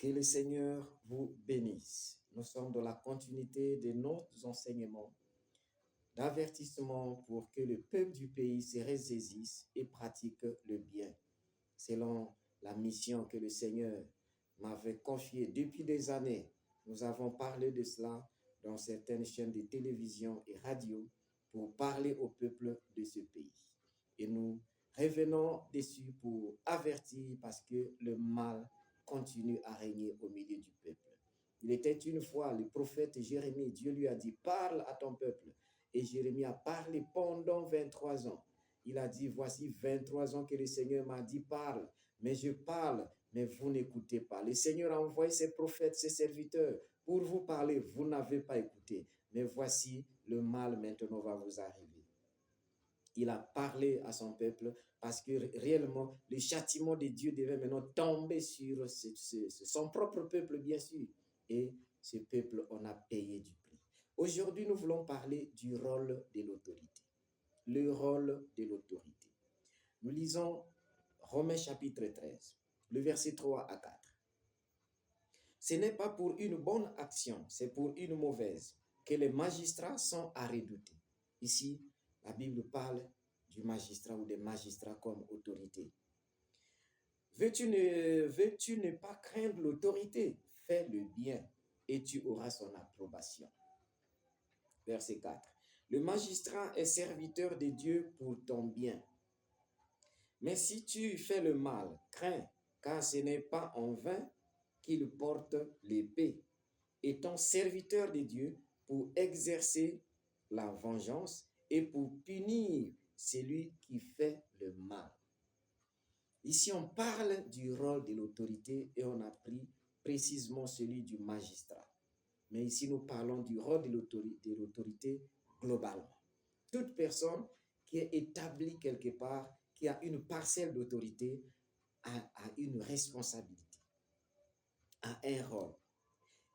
Que le Seigneur vous bénisse. Nous sommes dans la continuité de nos enseignements d'avertissement pour que le peuple du pays se ressaisisse et pratique le bien, selon la mission que le Seigneur m'avait confiée depuis des années. Nous avons parlé de cela dans certaines chaînes de télévision et radio pour parler au peuple de ce pays. Et nous revenons dessus pour avertir parce que le mal continue à régner au milieu du peuple. Il était une fois le prophète Jérémie, Dieu lui a dit, parle à ton peuple. Et Jérémie a parlé pendant 23 ans. Il a dit, voici 23 ans que le Seigneur m'a dit, parle. Mais je parle, mais vous n'écoutez pas. Le Seigneur a envoyé ses prophètes, ses serviteurs, pour vous parler. Vous n'avez pas écouté. Mais voici, le mal maintenant va vous arriver. Il a parlé à son peuple parce que réellement, le châtiment de Dieu devait maintenant tomber sur son propre peuple, bien sûr. Et ce peuple, on a payé du prix. Aujourd'hui, nous voulons parler du rôle de l'autorité. Le rôle de l'autorité. Nous lisons Romains chapitre 13, le verset 3 à 4. Ce n'est pas pour une bonne action, c'est pour une mauvaise que les magistrats sont à redouter. Ici, la Bible parle du magistrat ou des magistrats comme autorité. Veux-tu ne pas craindre l'autorité? Fais le bien et tu auras son approbation. Verset 4. Le magistrat est serviteur de Dieu pour ton bien. Mais si tu fais le mal, crains, car ce n'est pas en vain qu'il porte l'épée, étant serviteur de Dieu pour exercer la vengeance et pour punir celui qui fait le mal. Ici, on parle du rôle de l'autorité et on a pris précisément celui du magistrat. Mais ici, nous parlons du rôle de l'autorité globalement. Toute personne qui est établie quelque part, qui a une parcelle d'autorité, a une responsabilité, a un rôle.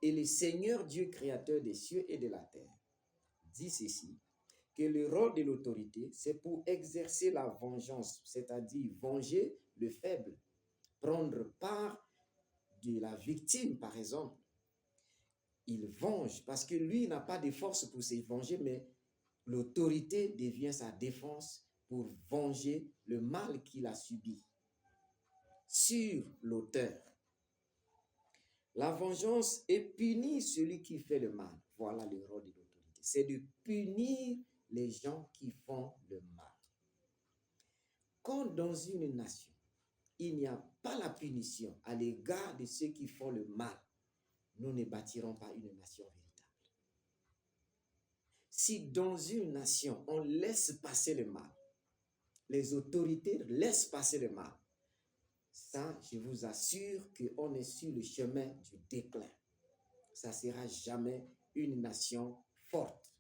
Et le Seigneur Dieu créateur des cieux et de la terre dit ceci, que le rôle de l'autorité, c'est pour exercer la vengeance, c'est-à-dire venger le faible, prendre part de la victime, par exemple. Il venge parce que lui n'a pas de force pour se venger, mais l'autorité devient sa défense pour venger le mal qu'il a subi sur l'auteur. La vengeance est punir celui qui fait le mal. Voilà le rôle de l'autorité. C'est de punir les gens qui font le mal. Quand dans une nation, il n'y a pas la punition à l'égard de ceux qui font le mal, nous ne bâtirons pas une nation véritable. Si dans une nation, on laisse passer le mal, les autorités laissent passer le mal, ça, je vous assure qu'on est sur le chemin du déclin. Ça ne sera jamais une nation forte.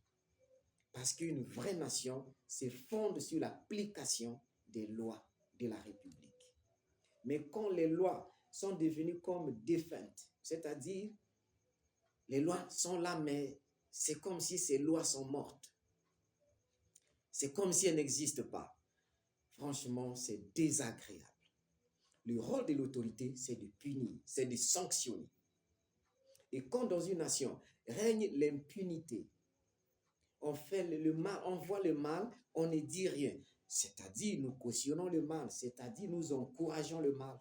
Parce qu'une vraie nation se fonde sur l'application des lois de la République. Mais quand les lois sont devenues comme défuntes, c'est-à-dire les lois sont là, mais c'est comme si ces lois sont mortes. C'est comme si elles n'existent pas. Franchement, c'est désagréable. Le rôle de l'autorité, c'est de punir, c'est de sanctionner. Et quand dans une nation règne l'impunité, on fait le mal, on voit le mal, on ne dit rien. C'est-à-dire, nous cautionnons le mal, c'est-à-dire, nous encourageons le mal.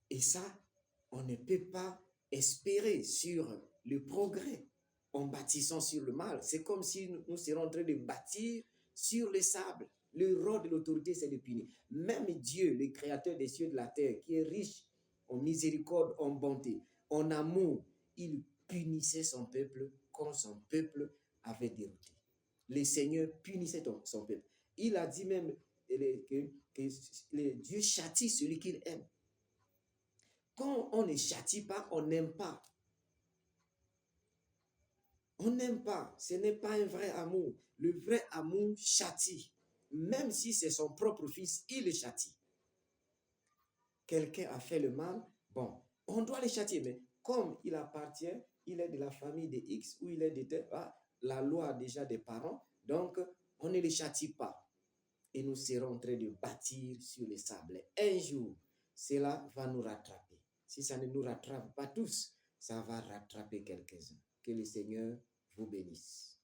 Et ça, on ne peut pas espérer sur le progrès en bâtissant sur le mal. C'est comme si nous serions en train de bâtir sur le sable. Le rôle de l'autorité, c'est de punir. Même Dieu, le créateur des cieux et de la terre, qui est riche en miséricorde, en bonté, en amour, il punissait son peuple quand son peuple avait dérouté. Le Seigneur punissait son peuple. Il a dit même que Dieu châtie celui qu'il aime. Quand on ne châtie pas, on n'aime pas. On n'aime pas. Ce n'est pas un vrai amour. Le vrai amour châtie. Même si c'est son propre fils, il le châtie. Quelqu'un a fait le mal, bon, on doit le châtier. Mais comme il appartient, il est de la famille de X ou il est de la loi déjà des parents, donc on ne le châtie pas. Et nous serons en train de bâtir sur le sable. Un jour, cela va nous rattraper. Si ça ne nous rattrape pas tous, ça va rattraper quelques-uns. Que le Seigneur vous bénisse.